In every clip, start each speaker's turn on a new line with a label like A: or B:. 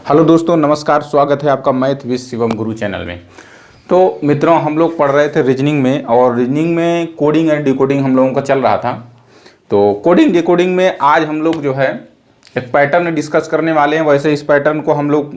A: Hello दोस्तों, नमस्कार। स्वागत है आपका math with Shivam Guru channel में। तो मित्रों, हम लोग पढ़ रहे थे रीजनिंग में, और रीजनिंग में कोडिंग एंड डिकोडिंग हम लोगों का चल रहा था। तो कोडिंग डिकोडिंग में आज हम लोग जो है एक पैटर्न डिस्कस करने वाले हैं। वैसे इस पैटर्न को हम लोग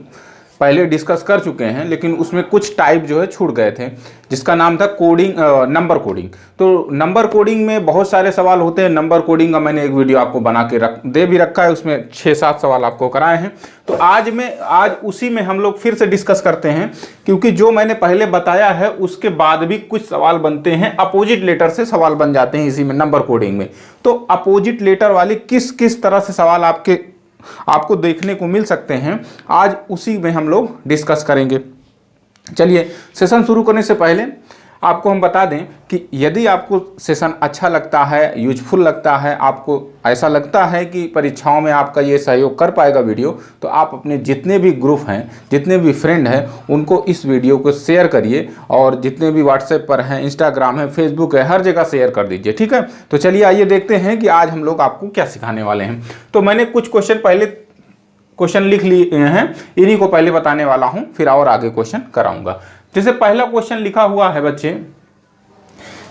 A: पहले डिस्कस कर चुके हैं, लेकिन उसमें कुछ टाइप जो है छूट गए थे, जिसका नाम था कोडिंग, नंबर कोडिंग। तो नंबर कोडिंग में बहुत सारे सवाल होते हैं। नंबर कोडिंग का मैंने एक वीडियो आपको बना के दे भी रखा है, उसमें 6-7 सवाल आपको कराए हैं। तो आज उसी में हम लोग फिर से डिस्कस करते हैं, क्योंकि जो मैंने पहले बताया है उसके बाद भी कुछ सवाल बनते हैं, अपोजिट लेटर से सवाल बन जाते हैं इसी में, नंबर कोडिंग में। तो अपोजिट लेटर वाले किस किस तरह से सवाल आपको देखने को मिल सकते हैं, आज उसी में हम लोग डिस्कस करेंगे। चलिए, सेशन शुरू करने से पहले आपको हम बता दें कि यदि आपको सेशन अच्छा लगता है, यूजफुल लगता है, आपको ऐसा लगता है कि परीक्षाओं में आपका ये सहयोग कर पाएगा वीडियो, तो आप अपने जितने भी ग्रुप हैं, जितने भी फ्रेंड हैं, उनको इस वीडियो को शेयर करिए। और जितने भी व्हाट्सएप पर हैं, इंस्टाग्राम है, फेसबुक है, हर जगह शेयर कर दीजिए, ठीक है। तो चलिए आइए देखते हैं कि आज हम लोग आपको क्या सिखाने वाले हैं। तो मैंने कुछ क्वेश्चन लिख लिए हैं, इन्हीं को पहले बताने वाला हूं, फिर और आगे क्वेश्चन कराऊंगा। जैसे पहला क्वेश्चन लिखा हुआ है बच्चे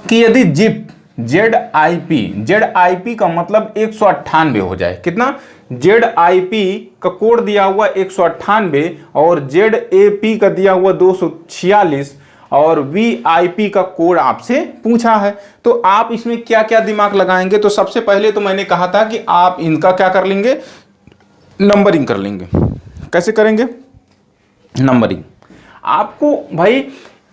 A: कि यदि जिप ZIP का मतलब 198 हो जाए। कितना? ZIP का कोड दिया हुआ 198 और ZAP का दिया हुआ 246 और VIP का कोड आपसे पूछा है। तो आप इसमें क्या क्या दिमाग लगाएंगे? तो सबसे पहले तो मैंने कहा था कि आप इनका क्या कर लेंगे, नंबरिंग कर लेंगे। कैसे करेंगे नंबरिंग? आपको भाई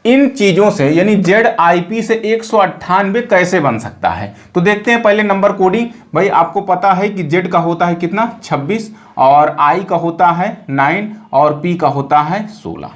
A: इन चीजों से, यानी ZIP से 198 कैसे बन सकता है, तो देखते हैं पहले नंबर कोडिंग। भाई आपको पता है कि Z का होता है कितना, 26, और I का होता है 9 और P का होता है 16।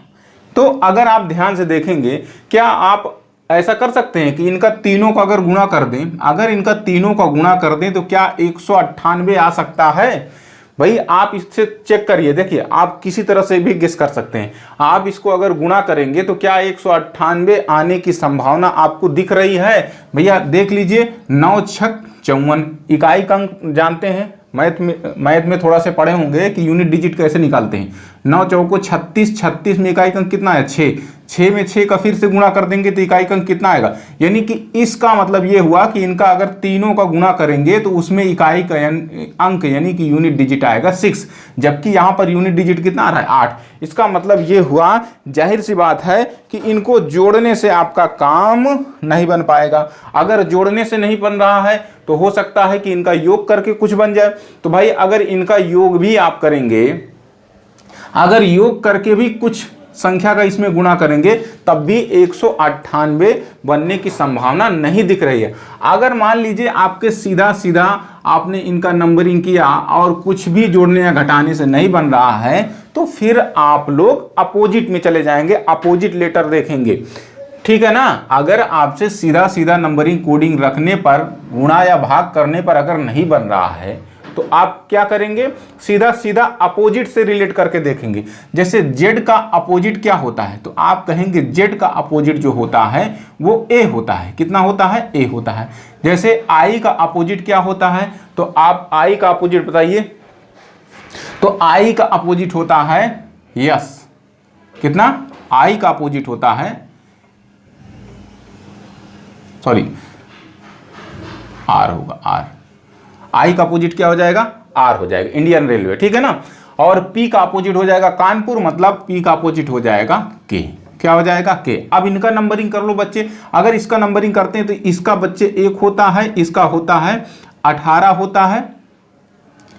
A: तो अगर आप ध्यान से देखेंगे, क्या आप ऐसा कर सकते हैं कि इनका तीनों का अगर गुणा कर दें, अगर इनका तीनों का गुणा कर दें तो क्या 198 आ सकता है? भाई आप इससे चेक करिए, देखिए आप किसी तरह से भी गेस कर सकते हैं। आप इसको अगर गुणा करेंगे तो क्या 198 आने की संभावना आपको दिख रही है? भैया देख लीजिए, 9 छक 54 इकाई का अंक जानते हैं, मैथ में थोड़ा से पढ़े होंगे कि यूनिट डिजिट कैसे निकालते हैं। 9 चौको 36, 36 में इकाई का अंक कितना है? 6। 6 में 6 का फिर से गुणा कर देंगे तो इकाई का अंक कितना आएगा? यानी कि इसका मतलब ये हुआ कि इनका अगर तीनों का गुणा करेंगे तो उसमें इकाई का अंक यानी कि यूनिट डिजिट आएगा 6, जबकि यहाँ पर यूनिट डिजिट कितना आ रहा है? 8। इसका मतलब ये हुआ, जाहिर सी बात है कि इनको जोड़ने से आपका काम नहीं बन पाएगा। अगर जोड़ने से नहीं बन रहा है तो हो सकता है कि इनका योग करके कुछ बन जाए। तो भाई अगर इनका योग भी आप करेंगे, अगर योग करके भी कुछ संख्या का इसमें गुणा करेंगे, तब भी 198 बनने की संभावना नहीं दिख रही है। अगर मान लीजिए आपके सीधा सीधा आपने इनका नंबरिंग किया और कुछ भी जोड़ने या घटाने से नहीं बन रहा है, तो फिर आप लोग अपोजिट में चले जाएंगे, अपोजिट लेटर देखेंगे, ठीक है ना। अगर आपसे सीधा सीधा नंबरिंग कोडिंग रखने पर, गुणा या भाग करने पर अगर नहीं बन रहा है, तो आप क्या करेंगे, सीधा सीधा अपोजिट से रिलेट करके देखेंगे। जैसे Z का अपोजिट क्या होता है, तो आप कहेंगे Z का अपोजिट जो होता है वो A होता है। कितना होता है? A होता है। जैसे I का अपोजिट क्या होता है, तो आप I का अपोजिट बताइए। तो I का अपोजिट होता है यस। कितना? I का अपोजिट होता है, सॉरी R होगा, R। I का अपोजिट क्या हो जाएगा? R हो जाएगा, इंडियन रेलवे, ठीक है ना। और P का अपोजिट हो जाएगा कानपुर, मतलब P का अपोजिट हो जाएगा K। क्या हो जाएगा? K। अब इनका नंबरिंग कर लो बच्चे। अगर इसका नंबरिंग करते हैं तो इसका बच्चे 1 होता है, इसका होता है 18 होता है,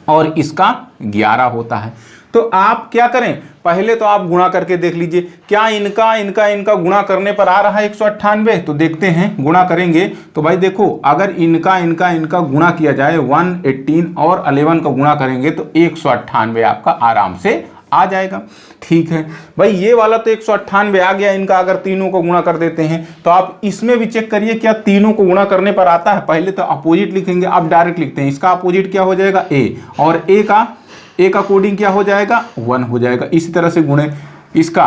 A: और इसका 11 होता है। तो आप क्या करें, पहले तो आप गुणा करके देख लीजिए, क्या इनका गुणा करने पर आ रहा है 198? तो देखते हैं, गुणा करेंगे तो भाई देखो, अगर इनका गुणा किया जाए, 118 और 11 का गुणा करेंगे तो 198 आपका आराम से आ जाएगा। ठीक है भाई, ये वाला तो 198 आ गया। इनका अगर तीनों को गुणा कर देते हैं तो आप इसमें भी चेक करिए क्या तीनों को गुणा करने पर आता है। पहले तो अपोजिट लिखेंगे, आप डायरेक्ट लिखते हैं, इसका अपोजिट क्या हो जाएगा? A, और A का कोडिंग क्या हो जाएगा? 1 हो जाएगा। इसी तरह से गुणे, इसका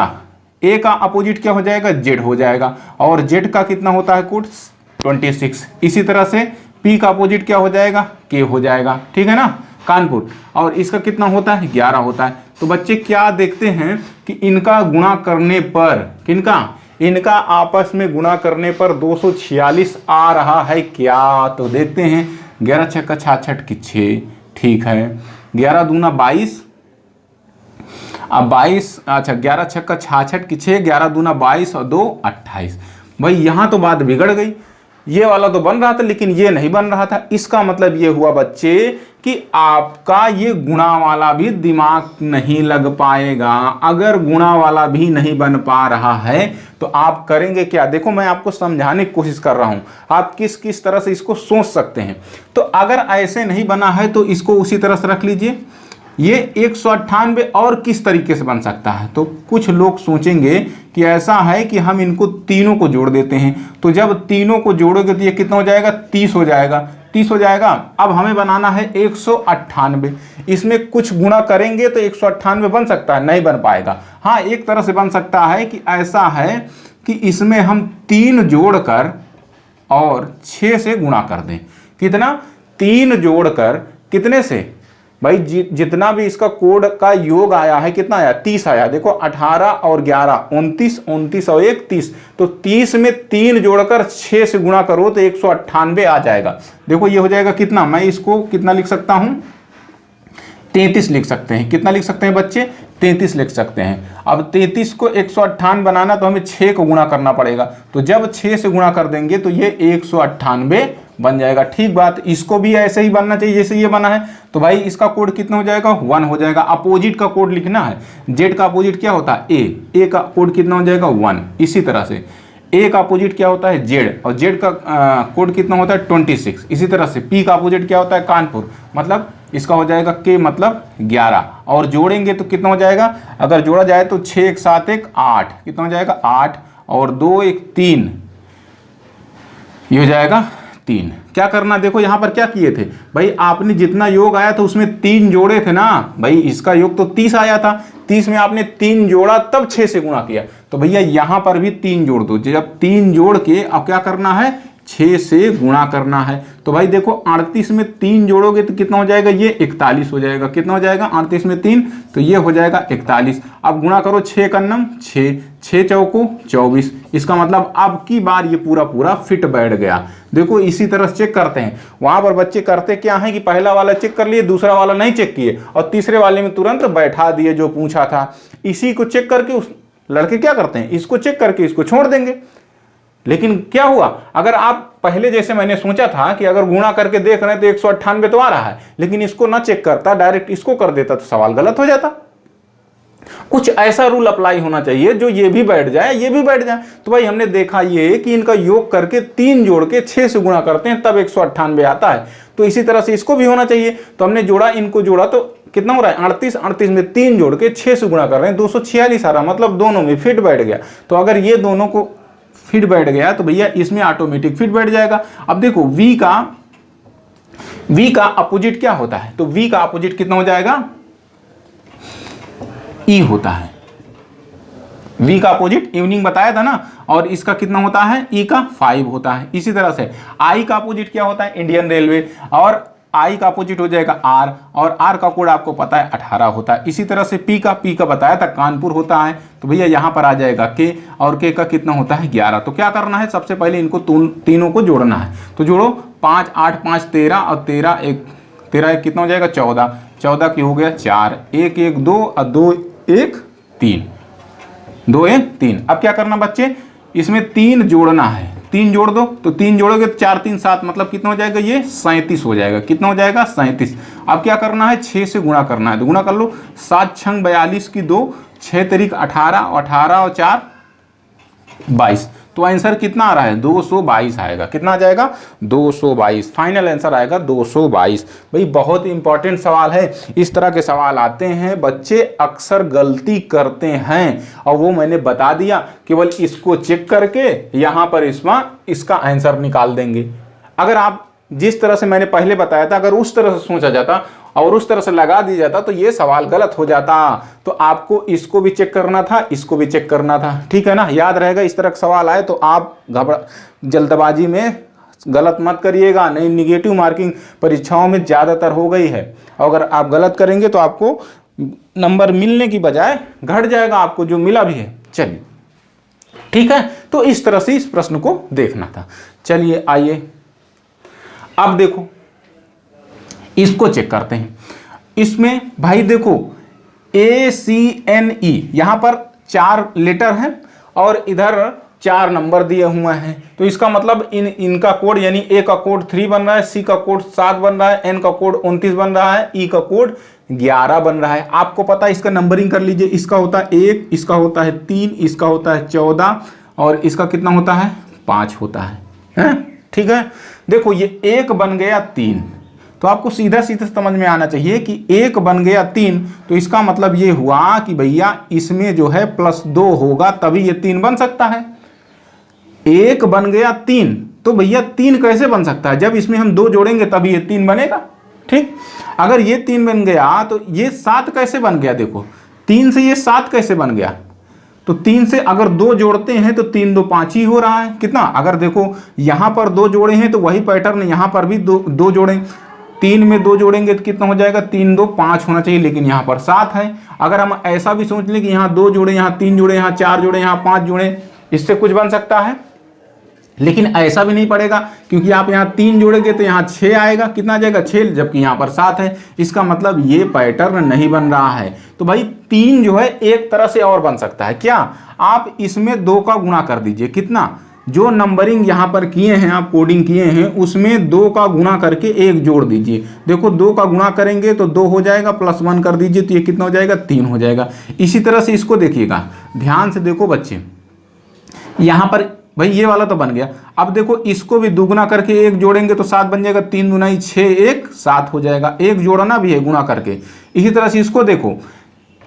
A: A का अपोजिट क्या हो जाएगा? Z हो जाएगा, और Z का कितना होता है कोड? 26। इसी तरह से P का अपोजिट क्या हो जाएगा? K हो जाएगा, ठीक है ना, कानपुर। और इसका कितना होता है? 11 होता है। तो बच्चे क्या देखते हैं कि इनका गुणा करने पर, किनका, इनका आपस में गुणा करने पर 246 आ रहा है क्या। तो देखते हैं 11 छक्का 66 की 6, ठीक है, 11 दूना 22, अब 22, अच्छा 11 छक्का 66 की 6, 11 दूना 22 और 2 28। भाई यहाँ तो बात बिगड़ गई, ये वाला तो बन रहा था लेकिन ये नहीं बन रहा था। इसका मतलब ये हुआ बच्चे कि आपका ये गुणा वाला भी दिमाग नहीं लग पाएगा। अगर गुणा वाला भी नहीं बन पा रहा है तो आप करेंगे क्या, देखो मैं आपको समझाने की कोशिश कर रहा हूं, आप किस किस तरह से इसको सोच सकते हैं। तो अगर ऐसे नहीं बना है तो इसको उसी तरह से रख लीजिए। ये 198 और किस तरीके से बन सकता है, तो कुछ लोग सोचेंगे कि ऐसा है कि हम इनको तीनों को जोड़ देते हैं। तो जब तीनों को जोड़ोगे तो ये कितना हो जाएगा, 30 हो जाएगा, 30 हो जाएगा। अब हमें बनाना है 198, इसमें कुछ गुणा करेंगे तो 198 बन सकता है, नहीं बन पाएगा। हाँ, एक तरह से बन सकता है कि ऐसा है कि इसमें हम 3 जोड़कर और 6 से गुणा कर दें। कितना, 3 जोड़कर कितने से, भाई जितना भी इसका कोड का योग आया है कितना आया, 30 आया। देखो 18 और 11 29, 29 और 1 30, तो 30 में 3 जोड़कर 6 से गुणा करो तो 198 आ जाएगा। देखो ये हो जाएगा कितना, मैं इसको कितना लिख सकता हूं, 33 लिख सकते हैं। कितना लिख सकते हैं बच्चे, 33 लिख सकते हैं। अब 33 को 198 बनाना तो हमें 6 को गुणा करना पड़ेगा, तो जब 6 से गुणा कर देंगे तो ये 198 बन जाएगा। ठीक बात, इसको भी ऐसे ही बनना चाहिए जैसे ये बना है। तो भाई इसका कोड कितना हो जाएगा, 1 हो जाएगा। अपोजिट का कोड लिखना है, जेड का अपोजिट क्या होता है, ए का कोड कितना हो जाएगा 1। इसी तरह से ए का अपोजिट क्या होता है, जेड, और जेड का कोड कितना होता है 26। इसी तरह से पी का अपोजिट क्या होता है, कानपुर, मतलब इसका हो जाएगा के मतलब 11, और जोड़ेंगे तो कितना हो जाएगा, अगर जोड़ा जाए तो 6 1 7 1 8, कितना हो जाएगा 8, और 2 1 3, ये हो जाएगा 3। क्या करना, देखो यहां पर क्या किए थे भाई, आपने जितना योग आया था उसमें 3 जोड़े थे ना भाई, इसका योग तो 30 आया था, 30 में आपने 3 जोड़ा तब 6 से गुणा किया, तो भैया यहां पर भी 3 जोड़ दो। जब 3 जोड़ के अब क्या करना है, 6 से गुणा करना है। तो भाई देखो 38 में 3 जोड़ोगे तो कितना हो जाएगा, ये 41 हो जाएगा। कितना हो जाएगा 38 में 3, तो ये हो जाएगा 41। अब गुणा करो 6 का नम 6, 6 चौको 24। इसका मतलब अब की बार ये पूरा पूरा फिट बैठ गया। देखो इसी तरह चेक करते हैं, वहां पर बच्चे करते क्या है कि पहला वाला चेक कर लिए, दूसरा वाला नहीं चेक किए, और तीसरे वाले में तुरंत बैठा दिए जो पूछा था। इसी को चेक करके उस लड़के क्या करते हैं, इसको चेक करके इसको छोड़ देंगे। लेकिन क्या हुआ, अगर आप पहले जैसे मैंने सोचा था कि अगर गुणा करके देख रहे हैं तो 198 तो आ रहा है, लेकिन इसको ना चेक करता, डायरेक्ट इसको कर देता तो सवाल गलत हो जाता। कुछ ऐसा रूल अप्लाई होना चाहिए जो ये भी बैठ जाए, ये भी बैठ जाए। तो भाई हमने देखा ये कि इनका योग करके 3 जोड़ के 6 से गुणा करते हैं तब 198 आता है, तो इसी तरह से इसको भी होना चाहिए। तो हमने जोड़ा, इनको जोड़ा तो कितना हो रहा है 38, 38 में 3 जोड़ के 6 से गुणा कर रहे हैं, 246 आ रहा, मतलब दोनों में फिट बैठ गया। तो अगर ये दोनों को फिट बैठ गया तो भैया इसमें ऑटोमेटिक फिट बैठ जाएगा। अब देखो v का अपोजिट क्या होता है, तो v का अपोजिट कितना हो जाएगा, e होता है। v का अपोजिट इवनिंग बताया था ना, और इसका कितना होता है, e का 5 होता है। इसी तरह से i का अपोजिट क्या होता है, इंडियन रेलवे, और I का अपोजिट हो जाएगा R, और R का कोड आपको पता है 18 होता है। इसी तरह से P का बताया था कानपुर होता है, तो भैया यहाँ पर आ जाएगा K, और K का कितना होता है 11। तो क्या करना है, सबसे पहले इनको तीनों को जोड़ना है। तो जोड़ो 5 8 5 13, और 13 1 कितना हो जाएगा 14, 14 की हो गया 4, 1 1 2 और 2 1 3, 2 1 3। अब क्या करना बच्चे, इसमें 3 जोड़ना है, 3 जोड़ दो, तो 3 जोड़ोगे तो 4 3 7, मतलब कितना हो जाएगा, ये 37 हो जाएगा। कितना हो जाएगा 37। अब क्या करना है, 6 से गुणा करना है, तो गुणा कर लो, 7 6 42 की 2, 6 तारीख 18, 18 और 4 22। तो आंसर कितना आ रहा है, 222 आएगा। कितना आ जाएगा 222, फाइनल आंसर आएगा 222। भाई बहुत इंपॉर्टेंट सवाल है, इस तरह के सवाल आते हैं, बच्चे अक्सर गलती करते हैं, और वो मैंने बता दिया, केवल इसको चेक करके यहाँ पर इसका आंसर निकाल देंगे। अगर आप जिस तरह से मैंने पहले बताया था, अगर उस तरह से सोचा जाता और उस तरह से लगा दिया जाता तो ये सवाल गलत हो जाता। तो आपको इसको भी चेक करना था, इसको भी चेक करना था, ठीक है ना, याद रहेगा। इस तरह का सवाल आए तो आप जल्दबाजी में गलत मत करिएगा, नहीं निगेटिव मार्किंग परीक्षाओं में ज़्यादातर हो गई है, अगर आप गलत करेंगे तो आपको नंबर मिलने की बजाय घट जाएगा, आपको जो मिला भी है। चलिए ठीक है, तो इस तरह से इस प्रश्न को देखना था। चलिए आइए अब देखो इसको चेक करते हैं। इसमें भाई देखो ACNE यहां पर 4 लेटर हैं और इधर 4 नंबर दिए हुए हैं, तो इसका मतलब इनका कोड यानी A का कोड 3 बन रहा है, C का कोड 7 बन रहा है, N का कोड 29 बन रहा है, E का कोड 11 बन रहा है। आपको पता है इसका नंबरिंग कर लीजिए, इसका होता है 1, इसका होता है 3, इसका होता है 14 और इसका कितना होता है 5 होता है? ठीक है, देखो ये 1 बन गया 3, तो आपको सीधा सीधा समझ में आना चाहिए कि 1 बन गया 3, तो इसका मतलब ये हुआ कि भैया इसमें जो है +2 होगा तभी ये 3 बन सकता है। 1 बन गया 3, तो भैया 3 कैसे बन सकता है? जब इसमें हम 2 जोड़ेंगे तभी ये 3 बनेगा। ठीक, अगर ये 3 बन गया तो ये 7 कैसे बन गया? देखो 3 से ये 7 कैसे बन गया? तो 3 से अगर 2 जोड़ते हैं तो 3 2 5 ही हो रहा है। कितना? अगर देखो यहां पर 2 जोड़े हैं तो वही पैटर्न यहां पर भी 2 जोड़े, 3 में 2 जोड़ेंगे तो कितना हो जाएगा? 3 2 5 होना चाहिए, लेकिन यहाँ पर 7 है। अगर हम ऐसा भी सोच लें कि यहाँ 2 जोड़े, यहाँ 3 जोड़े, यहाँ 4 जोड़े, यहाँ 5 जोड़े, इससे कुछ बन सकता है, लेकिन ऐसा भी नहीं पड़ेगा क्योंकि आप यहाँ 3 जोड़ेंगे तो यहाँ 6 आएगा। कितना आ जाएगा? 6, जबकि यहाँ पर 7 है। इसका मतलब ये पैटर्न नहीं बन रहा है। तो भाई 3 जो है एक तरह से और बन सकता है। क्या? आप इसमें 2 का गुणा कर दीजिए। कितना? जो नंबरिंग यहाँ पर किए हैं, आप कोडिंग किए हैं, उसमें 2 का गुणा करके 1 जोड़ दीजिए। देखो 2 का गुणा करेंगे तो 2 हो जाएगा, +1 कर दीजिए तो ये कितना हो जाएगा? 3 हो जाएगा। इसी तरह से इसको देखिएगा, ध्यान से देखो बच्चे, यहाँ पर भाई ये वाला तो बन गया। अब देखो इसको भी दुगुना करके 1 जोड़ेंगे तो 7 बन जाएगा, 3 दूना 6, 1 7 हो जाएगा। 1 जोड़ना भी है गुणा करके। इसी तरह से इसको देखो,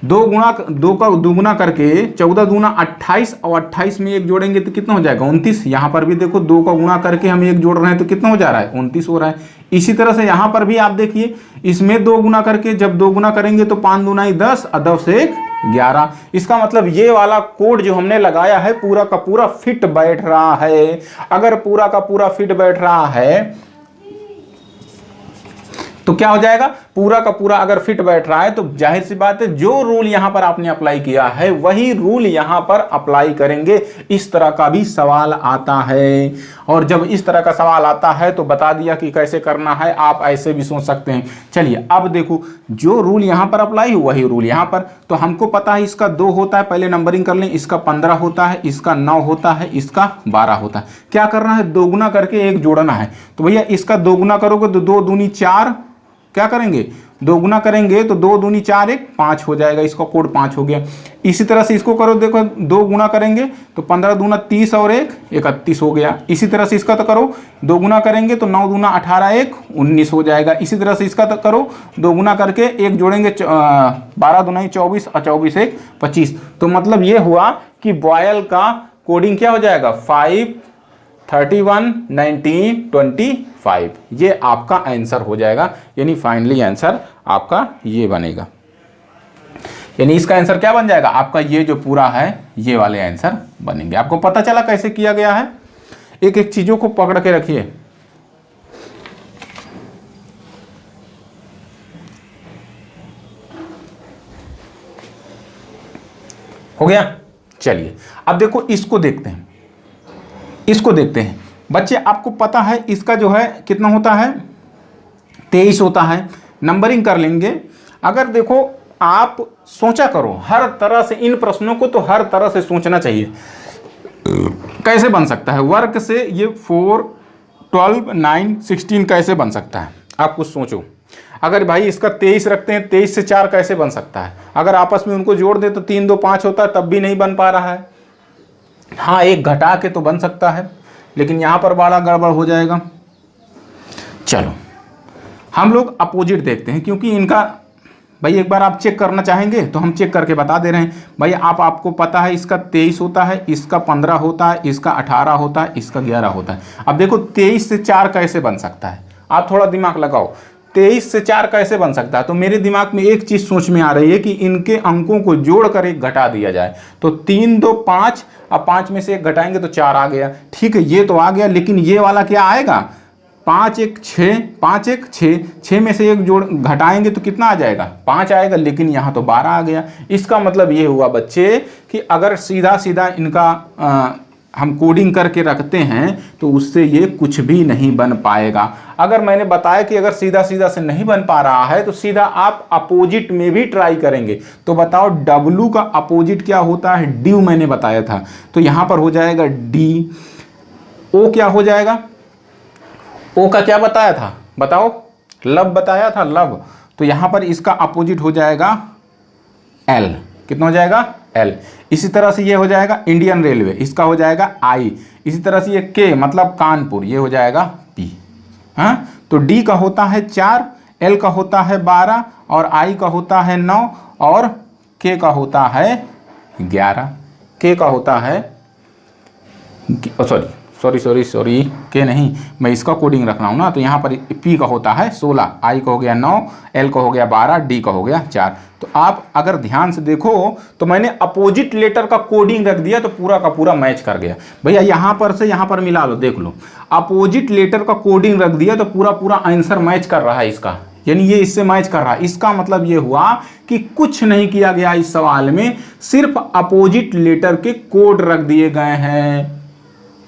A: 2 का दुगुना करके 14 दूना 28 और 28 में 1 जोड़ेंगे तो कितना हो जाएगा? 29। यहाँ पर भी देखो 2 का गुणा करके हम 1 जोड़ रहे हैं तो कितना हो जा रहा है? 29 हो रहा है। इसी तरह से यहाँ पर भी आप देखिए, इसमें 2 गुना करके जब 2 गुना करेंगे तो 5 दूना 10 और 10 से 1 11। इसका मतलब ये वाला कोड जो हमने लगाया है पूरा का पूरा फिट बैठ रहा है। अगर पूरा का पूरा फिट बैठ रहा है तो क्या हो जाएगा? पूरा का पूरा अगर फिट बैठ रहा है तो जाहिर सी बात है जो रूल यहां पर आपने अप्लाई किया है वही रूल यहां पर अप्लाई करेंगे। इस तरह का भी सवाल आता है, और जब इस तरह का सवाल आता है तो बता दिया कि कैसे करना है। आप ऐसे भी सोच सकते हैं। चलिए अब देखो, जो रूल यहां पर अप्लाई हो वही रूल यहां पर। तो हमको पता है इसका 2 होता है, पहले नंबरिंग कर लें। इसका 15 होता है, इसका 9 होता है, इसका 12 होता है। क्या करना है? 2 गुना करके 1 जोड़ना है। तो भैया इसका 2 गुना करोगे तो 2 दूनी 4, क्या करेंगे? 2 गुना करेंगे तो 2 दूनी 4, 1 5 हो जाएगा। इसका कोड 5 हो गया। इसी तरह से इसको करो, देखो 2 गुना करेंगे तो 15 दूना 30 और 1 31 हो गया। इसी तरह से इसका तो करो, 2 गुना करेंगे तो 9 दूना 18, 1 19 हो जाएगा। इसी तरह से इसका तो करो, 2 गुना करके 1 जोड़ेंगे 12 दूना 24 और 24 1 25। तो मतलब ये हुआ कि बॉयल का कोडिंग क्या हो जाएगा? 5 31 19 25। ये आपका आंसर हो जाएगा, यानी फाइनली आंसर आपका ये बनेगा। यानी इसका आंसर क्या बन जाएगा? आपका ये जो पूरा है ये वाले आंसर बनेंगे। आपको पता चला कैसे किया गया है? एक एक चीजों को पकड़ के रखिए। हो गया? चलिए अब देखो इसको देखते हैं। इसको देखते हैं बच्चे, आपको पता है इसका जो है कितना होता है? 23 होता है। नंबरिंग कर लेंगे। अगर देखो आप सोचा करो हर तरह से, इन प्रश्नों को तो हर तरह से सोचना चाहिए। कैसे बन सकता है? वर्ग से ये 4 12 9 16 कैसे बन सकता है? आप कुछ सोचो। अगर भाई इसका 23 रखते हैं, 23 से 4 कैसे बन सकता है? अगर आपस में उनको जोड़ दे तो 3 2 5 होता है, तब भी नहीं बन पा रहा है। हाँ, एक घटा के तो बन सकता है, लेकिन यहां पर बड़ा गड़बड़ हो जाएगा। चलो हम लोग अपोजिट देखते हैं, क्योंकि इनका भाई एक बार आप चेक करना चाहेंगे तो हम चेक करके बता दे रहे हैं। भाई आपको पता है इसका 23 होता है, इसका 15 होता है, इसका 18 होता है, इसका 11 होता है। अब देखो 23 से 4 कैसे बन सकता है? आप थोड़ा दिमाग लगाओ। 23 से 4 कैसे बन सकता है? तो मेरे दिमाग में एक चीज सोच में आ रही है कि इनके अंकों को जोड़कर एक घटा दिया जाए। तो 3 2 5, अब 5 में से एक घटाएंगे तो 4 आ गया। ठीक है, ये तो आ गया, लेकिन ये वाला क्या आएगा? 5 1 6, 5 1 6, 6 में से एक जोड़ घटाएंगे तो कितना आ जाएगा, 5 आएगा, लेकिन यहाँ तो 12 आ गया। इसका मतलब ये हुआ बच्चे कि अगर सीधा सीधा इनका हम कोडिंग करके रखते हैं तो उससे ये कुछ भी नहीं बन पाएगा। अगर मैंने बताया कि अगर सीधा सीधा से नहीं बन पा रहा है तो सीधा आप अपोजिट में भी ट्राई करेंगे। तो बताओ W का अपोजिट क्या होता है, ड्यू मैंने बताया था, तो यहाँ पर हो जाएगा डी। O क्या हो जाएगा, O का क्या बताया था, बताओ, लब बताया था, लब, तो यहाँ पर इसका अपोजिट हो जाएगा L। कितना हो जाएगा, L। इसी तरह से ये हो जाएगा इंडियन रेलवे, इसका हो जाएगा I। इसी तरह से ये K मतलब कानपुर, ये हो जाएगा P। हाँ, तो D का होता है 4, L का होता है 12 और I का होता है 9 और K का होता है 11। K का होता है सॉरी के नहीं, मैं इसका कोडिंग रख रहा हूँ ना, तो यहाँ पर P का होता है 16, I का हो गया 9, L का हो गया 12, D का हो गया 4। तो आप अगर ध्यान से देखो तो मैंने अपोजिट लेटर का कोडिंग रख दिया तो पूरा का पूरा मैच कर गया। भैया यहाँ पर से यहाँ पर मिला लो, देख लो, अपोजिट लेटर का कोडिंग रख दिया तो पूरा पूरा आंसर मैच कर रहा है इसका, यानी ये इससे मैच कर रहा है। इसका मतलब ये हुआ कि कुछ नहीं किया गया इस सवाल में, सिर्फ अपोजिट लेटर के कोड रख दिए गए हैं।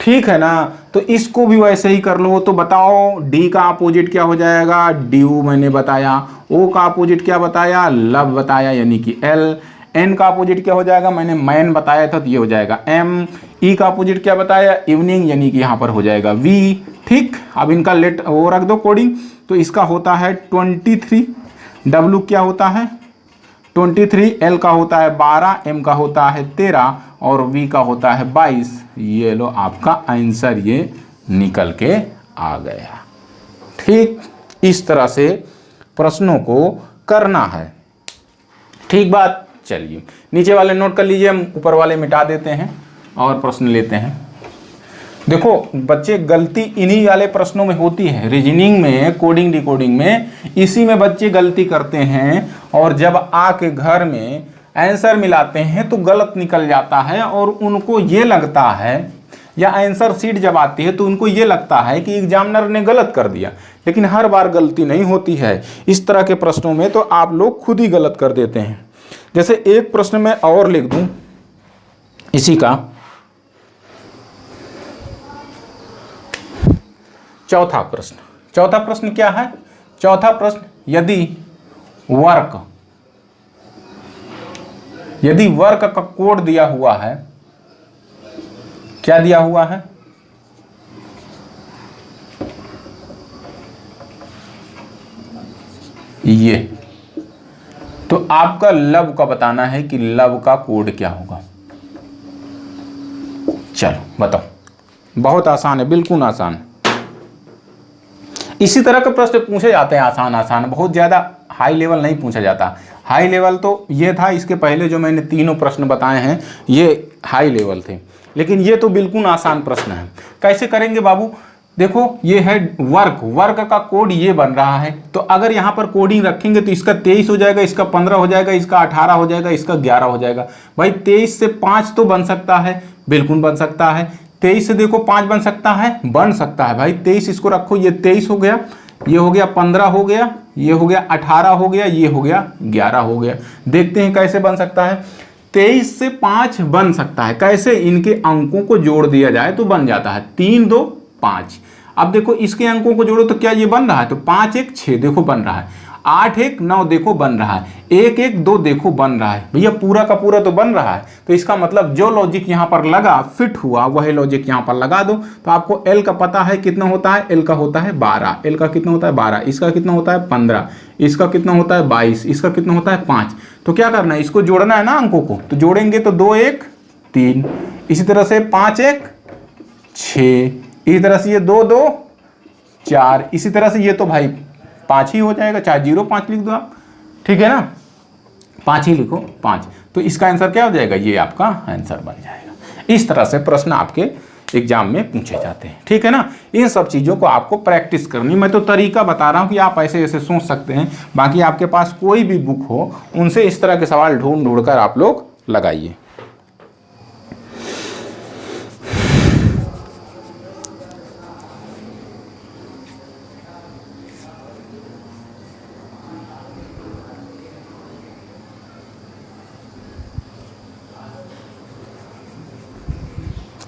A: ठीक है ना, तो इसको भी वैसे ही कर लो। तो बताओ डी का अपोजिट क्या हो जाएगा, ड्यू मैंने बताया। ओ का अपोजिट क्या बताया, लब बताया, यानी कि एल। एन का अपोजिट क्या हो जाएगा, मैंने मैन बताया था, तो ये हो जाएगा एम। ई का अपोजिट क्या बताया, इवनिंग, यानी कि यहाँ पर हो जाएगा वी। ठीक, अब इनका लेट वो रख दो कोडिंग। तो इसका होता है 23, डब्लू क्या होता है 23, एल का होता है 12, एम का होता है 13 और वी का होता है 22। ये लो आपका आंसर ये निकल के आ गया। ठीक, इस तरह से प्रश्नों को करना है। ठीक बात, चलिए नीचे वाले नोट कर लीजिए, हम ऊपर वाले मिटा देते हैं और प्रश्न लेते हैं। देखो बच्चे, गलती इन्हीं वाले प्रश्नों में होती है, रीजनिंग में, कोडिंग डिकोडिंग में, इसी में बच्चे गलती करते हैं और जब आके घर में आंसर मिलाते हैं तो गलत निकल जाता है और उनको ये लगता है, या आंसर शीट जब आती है तो उनको ये लगता है कि एग्जामिनर ने गलत कर दिया, लेकिन हर बार गलती नहीं होती है। इस तरह के प्रश्नों में तो आप लोग खुद ही गलत कर देते हैं। जैसे एक प्रश्न मैं और लिख दूं इसी का, चौथा प्रश्न क्या है, चौथा प्रश्न, यदि वर्क का कोड दिया हुआ है, क्या दिया हुआ है, ये, तो आपका लब का बताना है कि लब का कोड क्या होगा। चलो बताओ, बहुत आसान है, बिल्कुल आसान। इसी तरह के प्रश्न पूछे जाते हैं आसान, बहुत ज़्यादा हाई लेवल नहीं पूछा जाता। हाई लेवल तो ये था, इसके पहले जो मैंने तीनों प्रश्न बताए हैं ये हाई लेवल थे, लेकिन ये तो बिल्कुल आसान प्रश्न है। कैसे करेंगे बाबू, देखो ये है वर्क का कोड ये बन रहा है, तो अगर यहाँ पर कोडिंग रखेंगे तो इसका 23 हो जाएगा, इसका 15 हो जाएगा, इसका 18 हो जाएगा, इसका 11 हो जाएगा। भाई 23 से 5 तो बन सकता है, बिल्कुल बन सकता है। 23 से देखो 5 बन सकता है, बन सकता है भाई। 23 इसको रखो, ये 23 हो गया, ये हो गया 15 हो गया, ये हो गया 18 हो गया, ये हो गया 11 हो गया। देखते हैं कैसे बन सकता है। 23 से 5 बन सकता है, कैसे, इनके अंकों को जोड़ दिया जाए तो बन जाता है, 3 2 5। अब देखो इसके अंकों को जोड़ो तो क्या ये बन रहा है, तो 5 1 6 देखो बन रहा है, 8 1 9 देखो बन रहा है, 1 1 2 देखो बन रहा है। भैया पूरा का पूरा तो बन रहा है, तो इसका मतलब जो लॉजिक यहाँ पर लगा, फिट हुआ, वही लॉजिक यहाँ पर लगा दो। तो आपको एल का पता है कितना होता है, एल का होता है 12, एल का कितना होता है 12, इसका कितना होता है 15, इसका कितना होता है 22, इसका कितना होता है 5। तो क्या करना है, इसको जोड़ना है ना अंकों को, तो जोड़ेंगे तो 2 1 3, इसी तरह से 5 1 6, इसी तरह से ये 2 2 4, इसी तरह से ये तो भाई 5 ही हो जाएगा, चाहे 0 5 लिख दो आप, ठीक है ना, 5 ही लिखो 5। तो इसका आंसर क्या हो जाएगा, ये आपका आंसर बन जाएगा। इस तरह से प्रश्न आपके एग्जाम में पूछे जाते हैं, ठीक है ना। इन सब चीज़ों को आपको प्रैक्टिस करनी, मैं तो तरीका बता रहा हूँ कि आप ऐसे ऐसे सोच सकते हैं। बाकी आपके पास कोई भी बुक हो, उनसे इस तरह के सवाल ढूंढ कर आप लोग लगाइए।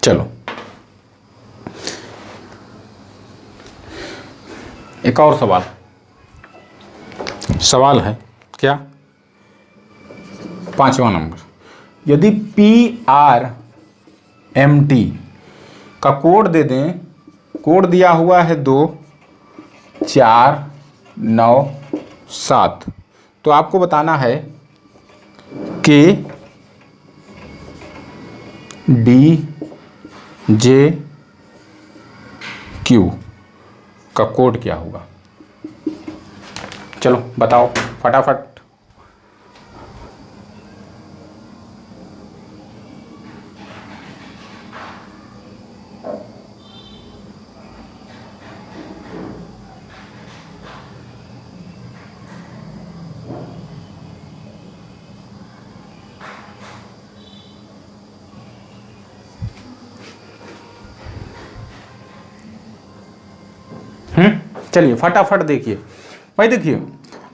A: चलो एक और सवाल है क्या, 5वां नंबर। यदि PRMT का कोड दे दें, कोड दिया हुआ है 2 4 9 7, तो आपको बताना है KDJQ का कोड क्या होगा। चलो बताओ फटाफट। चलिए फटाफट देखिए भाई। देखिए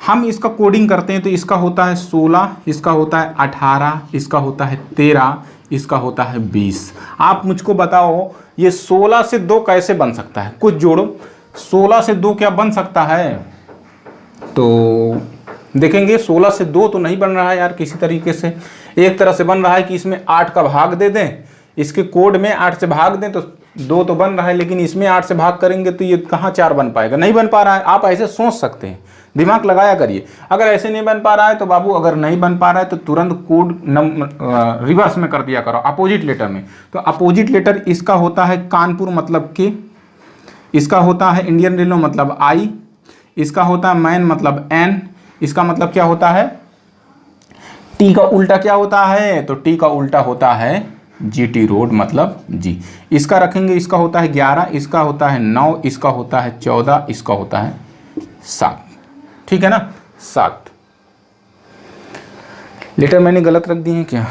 A: हम इसका कोडिंग करते हैं तो इसका होता है 16, इसका होता है 18, इसका होता है 13, इसका होता है 20। आप मुझको बताओ ये 16 से 2 कैसे बन सकता है, कुछ जोड़ो। 16 से 2 क्या बन सकता है, तो देखेंगे 16 से 2 तो नहीं बन रहा है यार किसी तरीके से। एक तरह से बन रहा है कि इसमें 8 का भाग दे दें, इसके कोड में 8 से भाग दें तो 2 तो बन रहा है, लेकिन इसमें 8 से भाग करेंगे तो ये कहाँ 4 बन पाएगा, नहीं बन पा रहा है। आप ऐसे सोच सकते हैं, दिमाग लगाया करिए। अगर ऐसे नहीं बन पा रहा है तो बाबू, अगर नहीं बन पा रहा है तो तुरंत कोड रिवर्स में कर दिया करो, अपोजिट लेटर में। तो अपोजिट लेटर इसका होता है कानपुर मतलब के, इसका होता है इंडियन रेलवे मतलब आई, इसका होता है मैन मतलब एन, इसका मतलब क्या होता है, टी का उल्टा क्या होता है, तो टी का उल्टा होता है जीटी रोड मतलब जी। इसका रखेंगे, इसका होता है 11, इसका होता है 9, इसका होता है 14, इसका होता है 7। ठीक है ना, 7 लेटर मैंने गलत रख दिए हैं क्या।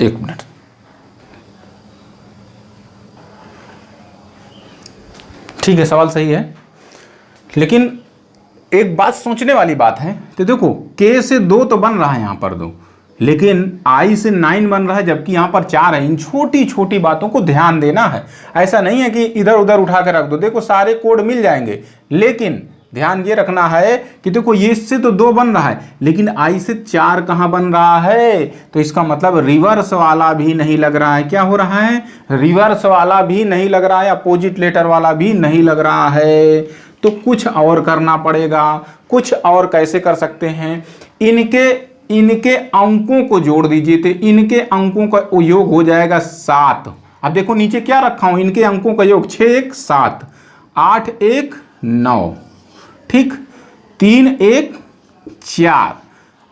A: एक मिनट, ठीक है सवाल सही है, लेकिन एक बात सोचने वाली बात है। तो देखो K से 2 तो बन रहा है यहाँ पर 2, लेकिन I से 9 बन रहा है जबकि यहाँ पर 4 है। इन छोटी छोटी बातों को ध्यान देना है। ऐसा नहीं है कि इधर उधर उठा के रख दो, देखो सारे कोड मिल जाएंगे, लेकिन ध्यान ये रखना है कि देखो ये इससे तो 2 बन रहा है, लेकिन I से 4 कहाँ बन रहा है, तो इसका मतलब रिवर्स वाला भी नहीं लग रहा है। क्या हो रहा है, रिवर्स वाला भी नहीं लग रहा है, अपोजिट लेटर वाला भी नहीं लग रहा है। तो कुछ और करना पड़ेगा। कुछ और कैसे कर सकते हैं, इनके अंकों को जोड़ दीजिए, तो इनके अंकों का योग हो जाएगा 7। अब देखो नीचे क्या रखा हूं, इनके अंकों का योग 6 1 7, 8 1 9, ठीक, 3 1 4,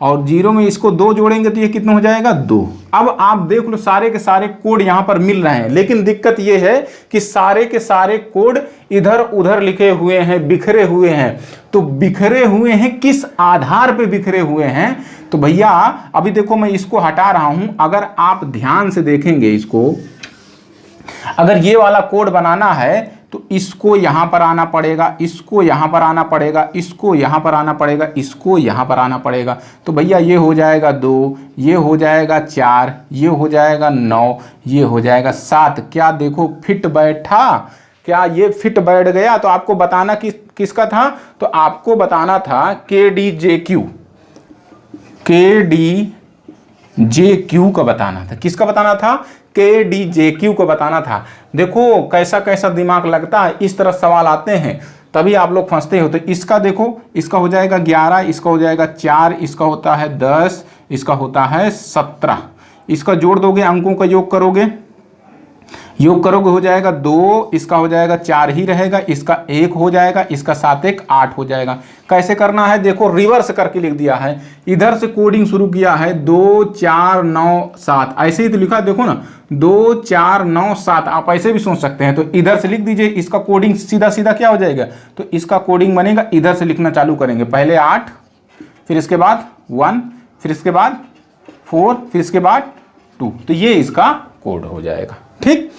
A: और 0 में इसको 2 जोड़ेंगे तो ये कितना हो जाएगा 2। अब आप देख लो सारे के सारे कोड यहां पर मिल रहे हैं, लेकिन दिक्कत ये है कि सारे के सारे कोड इधर उधर लिखे हुए हैं, बिखरे हुए हैं। तो बिखरे हुए हैं, किस आधार पे बिखरे हुए हैं, तो भैया अभी देखो मैं इसको हटा रहा हूं। अगर आप ध्यान से देखेंगे इसको, अगर ये वाला कोड बनाना है तो इसको यहां पर आना पड़ेगा, इसको यहां पर आना पड़ेगा, इसको यहां पर आना पड़ेगा, इसको यहां पर आना पड़ेगा। तो भैया ये हो जाएगा 2, ये हो जाएगा 4, ये हो जाएगा 9, ये हो जाएगा 7। क्या देखो फिट बैठा, क्या ये फिट बैठ गया। तो आपको बताना किसका था, तो आपको बताना था KDJQ, KDJQ का बताना था। किसका बताना था, KDJQ को बताना था। देखो कैसा कैसा दिमाग लगता है, इस तरह सवाल आते हैं तभी आप लोग फंसते हो। तो इसका देखो, इसका हो जाएगा 11, इसका हो जाएगा 4, इसका होता है 10, इसका होता है 17। इसका जोड़ दोगे, अंकों का योग करोगे हो जाएगा 2, इसका हो जाएगा 4 ही रहेगा, इसका 1 हो जाएगा, इसका 7 1 8 हो जाएगा। कैसे करना है देखो, रिवर्स करके लिख दिया है, इधर से कोडिंग शुरू किया है 2 4 9 7, ऐसे ही तो लिखा, देखो ना 2 4 9 7। आप ऐसे भी सोच सकते हैं, तो इधर से लिख दीजिए, इसका कोडिंग सीधा सीधा क्या हो जाएगा, तो इसका कोडिंग बनेगा, इधर से लिखना चालू करेंगे, पहले 8, फिर इसके बाद 1, फिर इसके बाद 4, फिर इसके बाद 2, तो ये इसका कोड हो जाएगा। ठीक,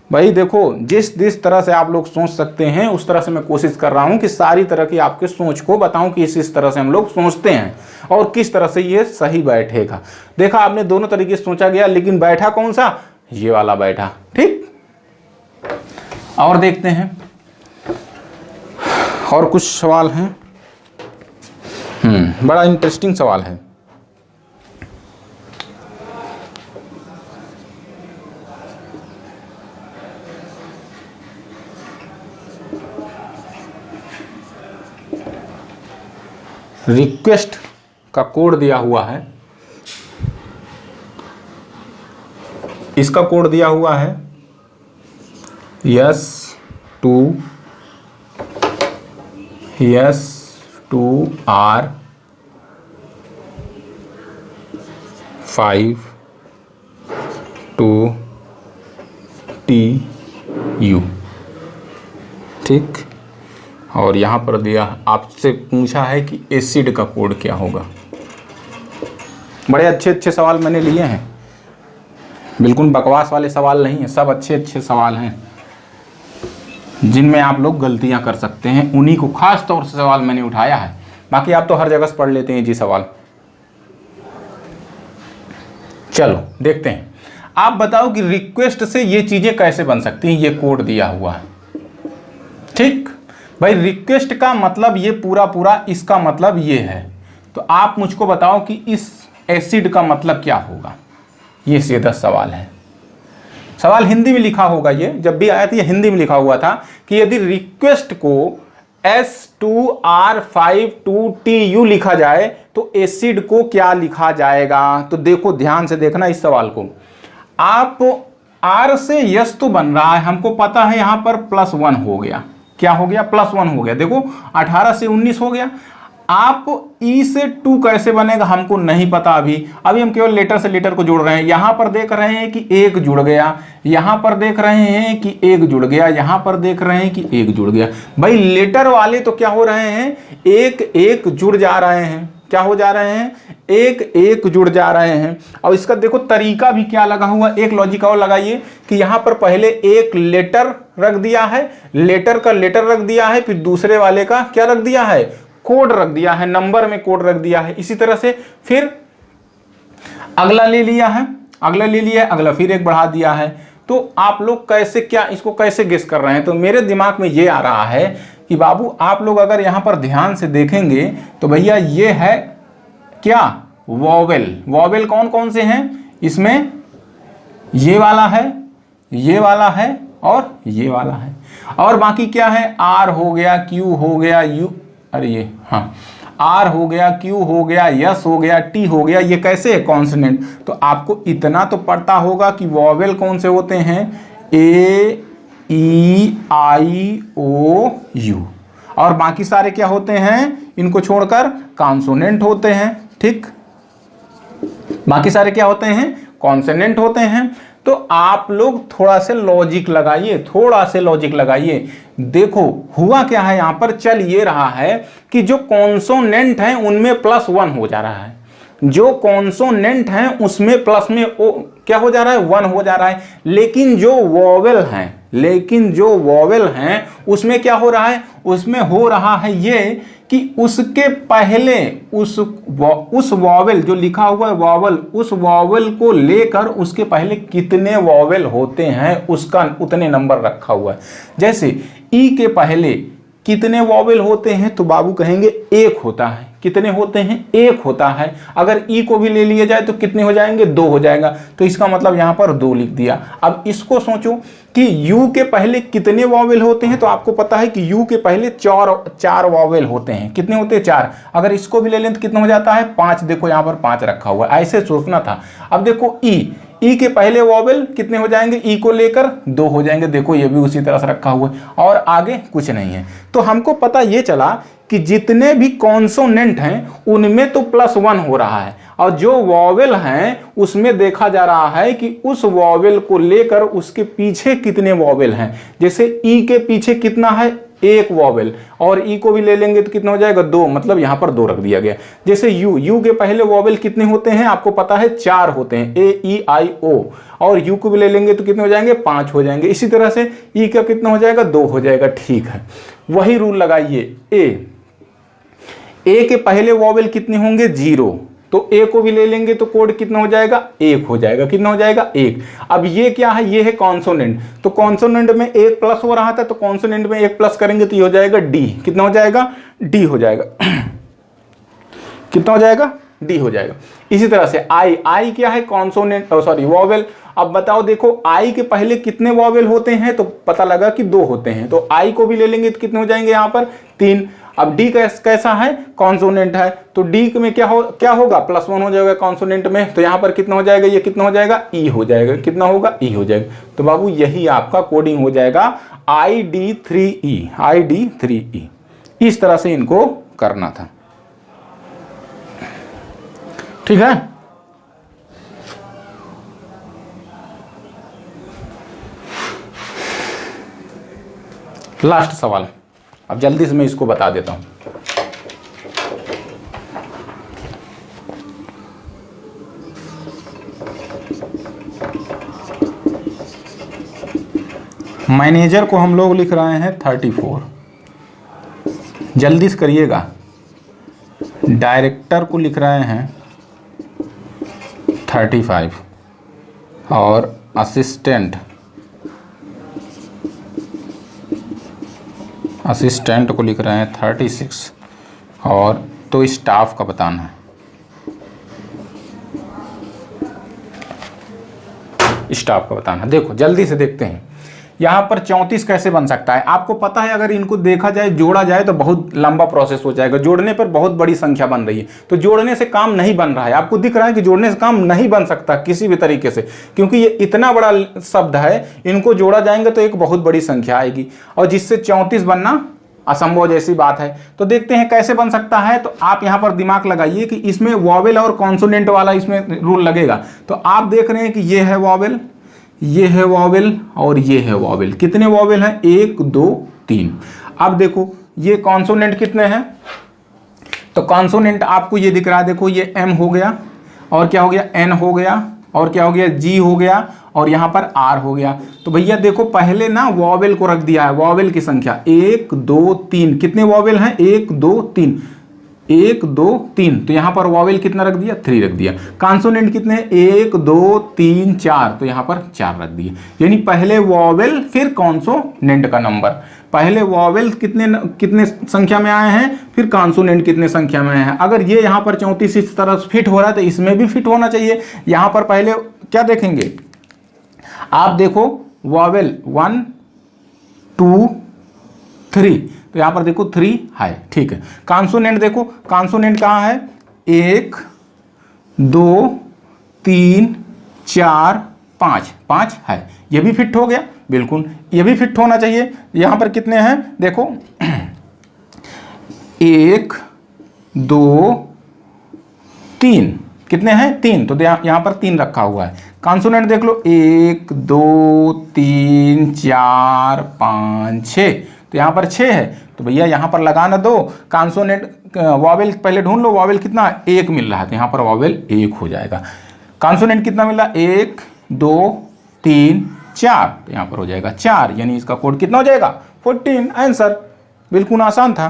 A: भाई देखो, जिस तरह से आप लोग सोच सकते हैं उस तरह से मैं कोशिश कर रहा हूं कि सारी तरह की आपके सोच को बताऊं कि इस तरह से हम लोग सोचते हैं और किस तरह से ये सही बैठेगा। देखा आपने, दोनों तरीके से सोचा गया, लेकिन बैठा कौन सा, ये वाला बैठा। ठीक, और देखते हैं और कुछ सवाल हैं। बड़ा इंटरेस्टिंग सवाल है। रिक्वेस्ट का कोड दिया हुआ है, इसका कोड दिया हुआ है S2R 5 TU। ठीक, और यहाँ पर दिया, आपसे पूछा है कि एसिड का कोड क्या होगा। बड़े अच्छे अच्छे सवाल मैंने लिए हैं, बिल्कुल बकवास वाले सवाल नहीं है, सब अच्छे अच्छे सवाल हैं जिनमें आप लोग गलतियां कर सकते हैं, उन्हीं को खास तौर से सवाल मैंने उठाया है। बाकी आप तो हर जगह से पढ़ लेते हैं जी सवाल। चलो देखते हैं, आप बताओ कि रिक्वेस्ट से ये चीजें कैसे बन सकती हैं। ये कोड दिया हुआ है, ठीक भाई। रिक्वेस्ट का मतलब ये पूरा इसका मतलब ये है, तो आप मुझको बताओ कि इस एसिड का मतलब क्या होगा। ये सीधा सवाल है, सवाल हिंदी में लिखा होगा। ये जब भी आया था ये हिंदी में लिखा हुआ था कि यदि रिक्वेस्ट को S2R5TU लिखा जाए तो एसिड को क्या लिखा जाएगा। तो देखो ध्यान से देखना इस सवाल को। आप R से यस तो बन रहा है, हमको पता है यहां पर +1 हो गया। क्या हो गया, +1 हो गया। देखो 18 से 19 हो गया। आप E से 2 कैसे बनेगा हमको नहीं पता अभी हम केवल लेटर से लेटर को जोड़ रहे हैं। यहां पर देख रहे हैं कि 1 जुड़ गया, यहां पर देख रहे हैं कि 1 जुड़ गया, यहां पर देख रहे हैं कि 1 जुड़ गया। भाई लेटर वाले तो क्या हो रहे हैं, 1 जुड़ जा रहे हैं। क्या हो जा रहे हैं, 1 जुड़ जा रहे हैं। और इसका देखो तरीका भी क्या लगा हुआ, एक लॉजिक और लगाइए कि यहां पर पहले एक लेटर रख दिया है, लेटर का लेटर रख दिया है, फिर दूसरे वाले का क्या रख दिया है, कोड रख दिया है, नंबर में कोड रख दिया है। इसी तरह से फिर अगला ले लिया है, अगला फिर 1 बढ़ा दिया है। तो आप लोग कैसे, क्या इसको कैसे गेस कर रहे हैं। तो मेरे दिमाग में ये आ रहा है कि बाबू आप लोग अगर यहां पर ध्यान से देखेंगे तो भैया ये है क्या, वॉवेल। वॉवेल कौन कौन से हैं इसमें, ये वाला है, ये वाला है और ये वाला है। और बाकी क्या है, आर हो गया, क्यू हो गया, यू, अरे ये हाँ, आर हो गया, क्यू हो गया, यस हो गया, टी हो गया। ये कैसे है, कॉन्सोनेंट। तो आपको इतना तो पता होगा कि वॉवेल कौन से होते हैं, ए ई आई ओ यू, और बाकी सारे क्या होते हैं, इनको छोड़कर कॉन्सोनेंट होते हैं। ठीक, बाकी सारे क्या होते हैं, कॉन्सोनेंट होते हैं। तो आप लोग थोड़ा से लॉजिक लगाइए, थोड़ा से लॉजिक लगाइए। देखो हुआ क्या है, यहां पर चल ये रहा है कि जो कॉन्सोनेंट हैं उनमें +1 हो जा रहा है, जो कॉन्सोनेंट हैं उसमें प्लस में क्या हो जा रहा है, 1 हो जा रहा है। लेकिन जो वॉवेल हैं उसमें क्या हो रहा है, उसमें हो रहा है ये कि उसके पहले उस वॉवेल जो लिखा हुआ है वॉवेल, उस वॉवेल को लेकर उसके पहले कितने वॉवेल होते हैं उसका उतने नंबर रखा हुआ है। जैसे ई के पहले कितने वॉवेल होते हैं, तो बाबू कहेंगे 1 होता है। कितने होते हैं, 1 होता है। अगर ई को भी ले लिया जाए तो कितने हो जाएंगे, 2 हो जाएगा। तो इसका मतलब यहां पर 2 लिख दिया। अब इसको सोचो कि यू के पहले कितने वॉवेल होते हैं, तो आपको पता है कि यू के पहले 4 वॉवेल होते हैं। कितने होते हैं, 4। अगर इसको भी ले लें तो कितना हो जाता है, 5। देखो यहां पर 5 रखा हुआ है, ऐसे सोचना था। अब देखो ई के पहले वॉवेल कितने हो जाएंगे, ई को लेकर 2 हो जाएंगे। देखो ये भी उसी तरह से रखा हुआ है और आगे कुछ नहीं है। तो हमको पता ये चला कि जितने भी कॉन्सोनेंट हैं उनमें तो +1 हो रहा है, और जो वॉवेल हैं उसमें देखा जा रहा है कि उस वॉवेल को लेकर उसके पीछे कितने वॉवेल हैं। जैसे ई के पीछे कितना है, एक वॉवेल, और ई को भी ले लेंगे तो कितना हो जाएगा 2, मतलब यहाँ पर 2 रख दिया गया। जैसे यू के पहले वॉवेल कितने होते हैं आपको पता है 4 होते हैं, ए ई आई ओ, और यू को भी ले लेंगे तो कितने हो जाएंगे 5 हो जाएंगे। इसी तरह से ई का कितना हो जाएगा 2 हो जाएगा। ठीक है, वही रूल लगाइए। ए के पहले वॉवेल कितने होंगे 0, तो ए को भी ले लेंगे तो कोड कितना हो जाएगा 1 हो जाएगा। कितना हो जाएगा 1। अब ये क्या है, ये है कॉन्सोनेंट, तो कॉन्सोनेंट में 1 प्लस हो रहा था, तो कॉन्सोनेंट में 1 प्लस करेंगे तो ये हो जाएगा डी। कितना हो जाएगा डी हो जाएगा। कितना हो जाएगा डी हो जाएगा। इसी तरह से आई क्या है कॉन्सोनेंट, सॉरी वॉवेल। अब बताओ देखो आई के पहले कितने वॉवेल होते हैं, तो पता लगा कि 2 होते हैं, तो आई को भी ले लेंगे तो कितने हो जाएंगे यहाँ पर 3। अब डी कैसा है कॉन्सोनेंट है, तो डी में क्या होगा +1 हो जाएगा कॉन्सोनेंट में, तो यहाँ पर कितना हो जाएगा, ये कितना हो जाएगा ई हो जाएगा। कितना होगा ई हो जाएगा। तो बाबू यही आपका कोडिंग हो जाएगा ID3E, ID3E। इस तरह से इनको करना था। ठीक है, लास्ट सवाल, अब जल्दी से मैं इसको बता देता हूं। मैनेजर को हम लोग लिख रहे हैं 34, जल्दी से करिएगा। डायरेक्टर को लिख रहे हैं 35 और असिस्टेंट को लिख रहे हैं 36, और तो स्टाफ का बताना है। स्टाफ का बताना है। देखो जल्दी से देखते हैं यहाँ पर 34 कैसे बन सकता है। आपको पता है अगर इनको देखा जाए जोड़ा जाए तो बहुत लंबा प्रोसेस हो जाएगा, जोड़ने पर बहुत बड़ी संख्या बन रही है, तो जोड़ने से काम नहीं बन रहा है। आपको दिख रहा है कि जोड़ने से काम नहीं बन सकता किसी भी तरीके से, क्योंकि ये इतना बड़ा शब्द है, इनको जोड़ा जाएंगे तो एक बहुत बड़ी संख्या आएगी, और जिससे 34 बनना असंभव जैसी बात है। तो देखते हैं कैसे बन सकता है। तो आप यहाँ पर दिमाग लगाइए कि इसमें वॉवेल और कॉन्सोनेंट वाला इसमें रूल लगेगा। तो आप देख रहे हैं कि ये है वॉवेल, ये है वॉवेल और ये है वॉवेल। कितने वॉवेल हैं 1 2 3। अब देखो ये कॉन्सोनेंट कितने हैं, तो कॉन्सोनेंट आपको ये दिख रहा है, देखो ये M हो गया, और क्या हो गया N हो गया, और क्या हो गया G हो गया, और यहाँ पर R हो गया। तो भैया देखो पहले ना वॉवेल को रख दिया है, वॉवेल की संख्या 1 2 3। कितने वॉवेल हैं 1 2 3, 1 2 3, तो यहाँ पर वॉवेल कितना रख दिया 3 रख दिया। कॉन्सोनेंट कितने 1 2 3 4, तो यहाँ पर 4 रख दिए। यानी पहले वॉवेल फिर कॉन्सोनेंट का नंबर, पहले वॉवेल कितने संख्या में आए हैं, फिर कॉन्सोनेंट कितने संख्या में आए हैं। अगर ये यहाँ पर 34 इस तरह से फिट हो रहा है तो इसमें भी फिट होना चाहिए। यहाँ पर पहले क्या देखेंगे आप, देखो वॉवेल 1 2 3, तो यहाँ पर देखो 3 है, ठीक है। कॉन्सोनेंट देखो, कॉन्सोनेंट कहाँ है 1 2 3 4 5, 5 है, ये भी फिट हो गया, बिल्कुल ये भी फिट होना चाहिए। यहाँ पर कितने हैं देखो 1 2 3, कितने हैं 3, तो यहाँ पर 3 रखा हुआ है। कॉन्सोनेंट देख लो 1 2 3 4 5 6, तो यहाँ पर 6 है, तो भैया यहाँ पर लगाना दो। कॉन्सोनेंट वॉवेल पहले ढूंढ लो, वॉवेल कितना 1 मिल रहा है, तो यहाँ पर वॉवेल 1 हो जाएगा। कॉन्सोनेंट कितना मिला 1 2 3 4, तो यहाँ पर हो जाएगा 4, यानी इसका कोड कितना हो जाएगा 14। आंसर बिल्कुल आसान था।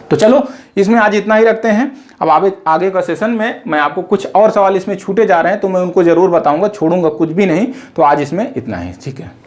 A: तो चलो इसमें आज इतना ही रखते हैं। अब आगे का सेशन में मैं आपको कुछ और सवाल इसमें छूटे जा रहे हैं तो मैं उनको जरूर बताऊंगा, छोड़ूंगा कुछ भी नहीं। तो आज इसमें इतना ही, ठीक है।